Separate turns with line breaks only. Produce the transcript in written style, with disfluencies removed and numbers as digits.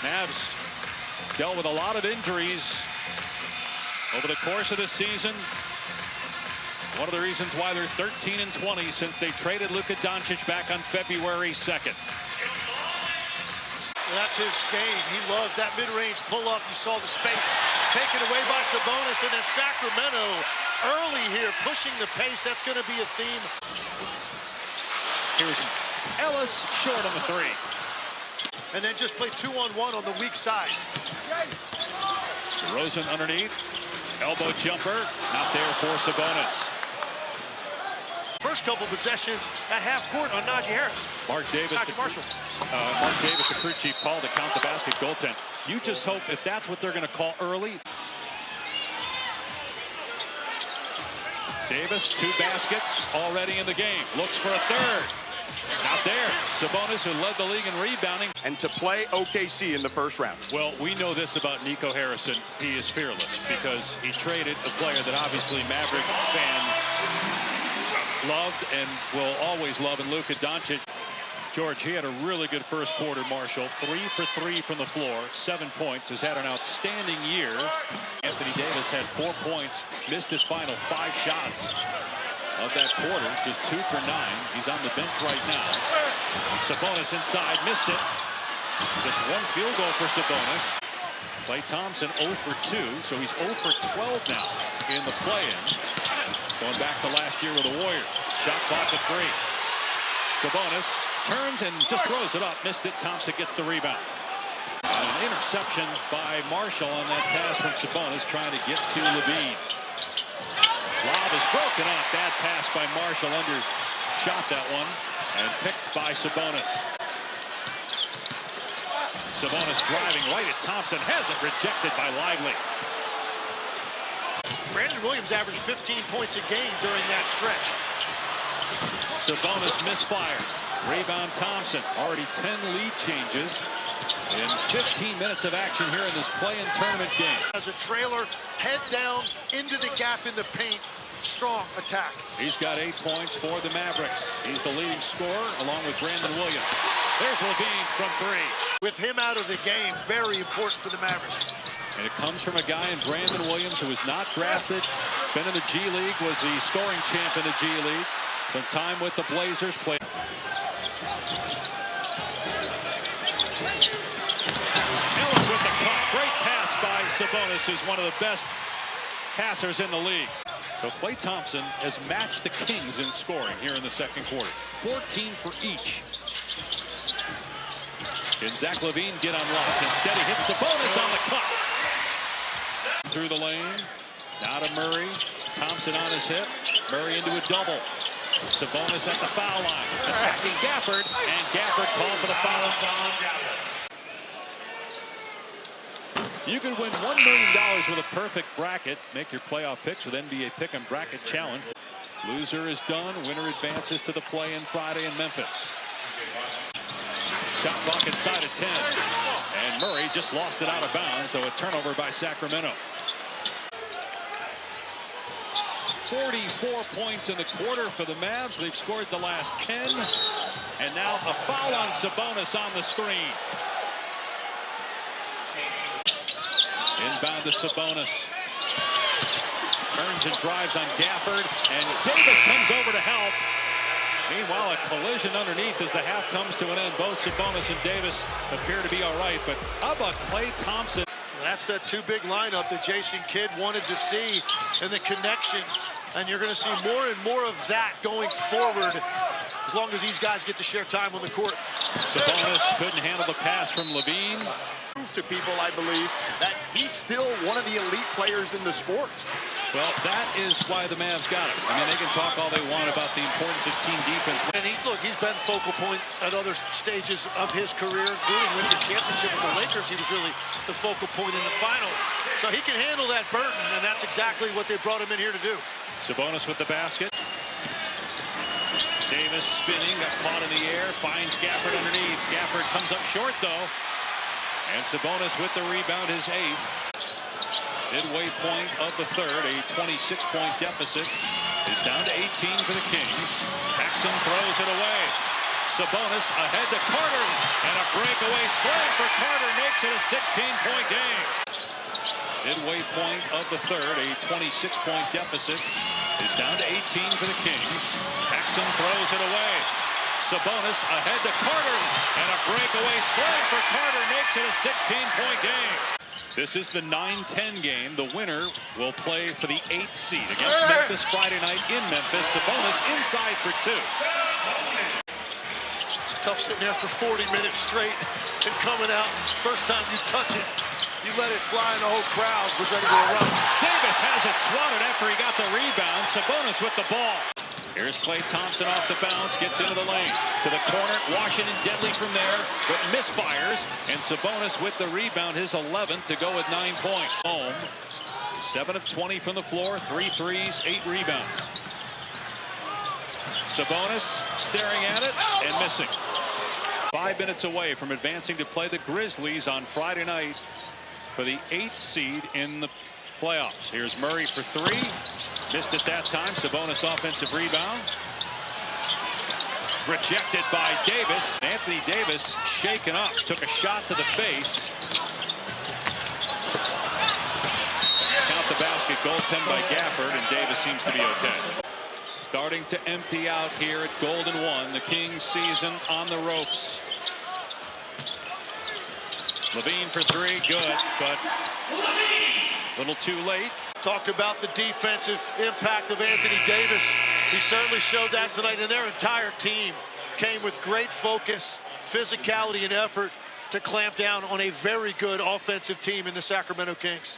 Mavs dealt with a lot of injuries over the course of the season. One of the reasons why they're 13-20 since they traded Luka Doncic back on February 2nd.
That's his game. He loves that mid-range pull-up. You saw the space taken away by Sabonis, and then Sacramento early here pushing the pace. That's going to be a theme.
Here's Ellis short on the three.
And then just play 2-on-1 on the weak side.
Rosen underneath. Elbow jumper. Not there for Sabonis.
First couple possessions at half court on Najee Harris.
Mark Davis,
Marshall.
Mark Davis, the crew chief, called to count the basket goaltend. You just hope if that's what they're going to call early. Davis, 2 baskets already in the game. Looks for a third. Not there. Sabonis, who led the league in rebounding.
And to play OKC in the first round.
Well, we know this about Nico Harrison. He is fearless because he traded a player that obviously Maverick fans loved and will always love in Luka Doncic. George, he had a really good first quarter, Marshall. 3 for 3 from the floor, 7 points. Has had an outstanding year. Anthony Davis had 4 points, missed his final 5 shots of that quarter, just 2 for 9. He's on the bench right now. Sabonis inside, missed it. Just 1 field goal for Sabonis. Klay Thompson 0 for 2, so he's 0 for 12 now in the play-in. Going back to last year with the Warriors. Shot clock at 3. Sabonis turns and just throws it up. Missed it. Thompson gets the rebound. And an interception by Marshall on that pass from Sabonis trying to get to Levine. Lob is broken off. Bad pass by Marshall. Undershot that one and picked by Sabonis. Sabonis driving right at Thompson. Has it rejected by Lively.
Brandon Williams averaged 15 points a game during that stretch.
Sabonis misfire. Rebound Thompson. Already 10 lead changes in 15 minutes of action here in this play-in tournament game.
As a trailer, head down into the gap in the paint. Strong attack.
He's got 8 points for the Mavericks. He's the leading scorer along with Brandon Williams. There's Levine from 3.
With him out of the game, very important for the Mavericks.
And it comes from a guy in Brandon Williams who was not drafted, been in the G League, was the scoring champ in the G League. Some time with the Blazers. Ellis with the cut. Great pass by Sabonis, who's one of the best passers in the league. So Klay Thompson has matched the Kings in scoring here in the second quarter. 14 for each. Can Zach LaVine get unlocked? Instead, he hits Sabonis on the cut. Through the lane. Now to Murray. Thompson on his hip. Murray into a double. Sabonis at the foul line. Attacking Gafford. And Gafford called for the foul. You can win $1 million with a perfect bracket. Make your playoff picks with NBA Pick'em Bracket Challenge. Loser is done. Winner advances to the play-in Friday in Memphis. Shot clock inside at 10. And Murray just lost it out of bounds, so a turnover by Sacramento. 44 points in the quarter for the Mavs. They've scored the last 10. And now a foul on Sabonis on the screen. Inbound to Sabonis. Turns and drives on Gafford. And Davis comes over to help. Meanwhile, a collision underneath as the half comes to an end. Both Sabonis and Davis appear to be all right. But how about Klay Thompson?
That's that 2 big lineup that Jason Kidd wanted to see, and the connection. And you're going to see more and more of that going forward as long as these guys get to share time on the court.
Sabonis couldn't handle the pass from Levine.
Prove to people, I believe, that he's still one of the elite players in the sport.
Well, that is why the Mavs got him. I mean, they can talk all they want about the importance of team defense.
And he's been focal point at other stages of his career, including winning the championship with the Lakers. He was really the focal point in the finals. So he can handle that burden, and that's exactly what they brought him in here to do.
Sabonis with the basket. Davis spinning, got caught in the air, finds Gafford underneath. Gafford comes up short, though. And Sabonis with the rebound, his 8th. Midway point of the third, a 26-point deficit is down to 18 for the Kings. Paxson throws it away. Sabonis ahead to Carter, and a breakaway slam for Carter makes it a 16-point game. Midway point of the third, a 26-point deficit is down to 18 for the Kings. Paxson throws it away. Sabonis ahead to Carter, and a breakaway slam for Carter makes it a 16-point game. This is the 9-10 game. The winner will play for the 8th seed against Memphis Friday night in Memphis. Sabonis inside for 2.
Tough sitting there for 40 minutes straight and coming out. First time you touch it, you let it fly and the whole crowd was ready to erupt.
Davis has it swatted after he got the rebound. Sabonis with the ball. Here's Klay Thompson off the bounce, gets into the lane. To the corner, Washington deadly from there, but misfires. And Sabonis with the rebound, his 11th to go with 9 points. Home, 7 of 20 from the floor, 3 threes, 8 rebounds. Sabonis staring at it and missing. 5 minutes away from advancing to play the Grizzlies on Friday night for the 8th seed in the playoffs. Here's Murray for 3. Missed it that time. Sabonis offensive rebound. Rejected by Davis. Anthony Davis shaken up. Took a shot to the face. Count the basket. Goaltend by Gafford, and Davis seems to be okay. Starting to empty out here at Golden 1. The Kings season on the ropes. Levine for 3, good, but a little too late.
Talked about the defensive impact of Anthony Davis. He certainly showed that tonight, and their entire team came with great focus, physicality, and effort to clamp down on a very good offensive team in the Sacramento Kings.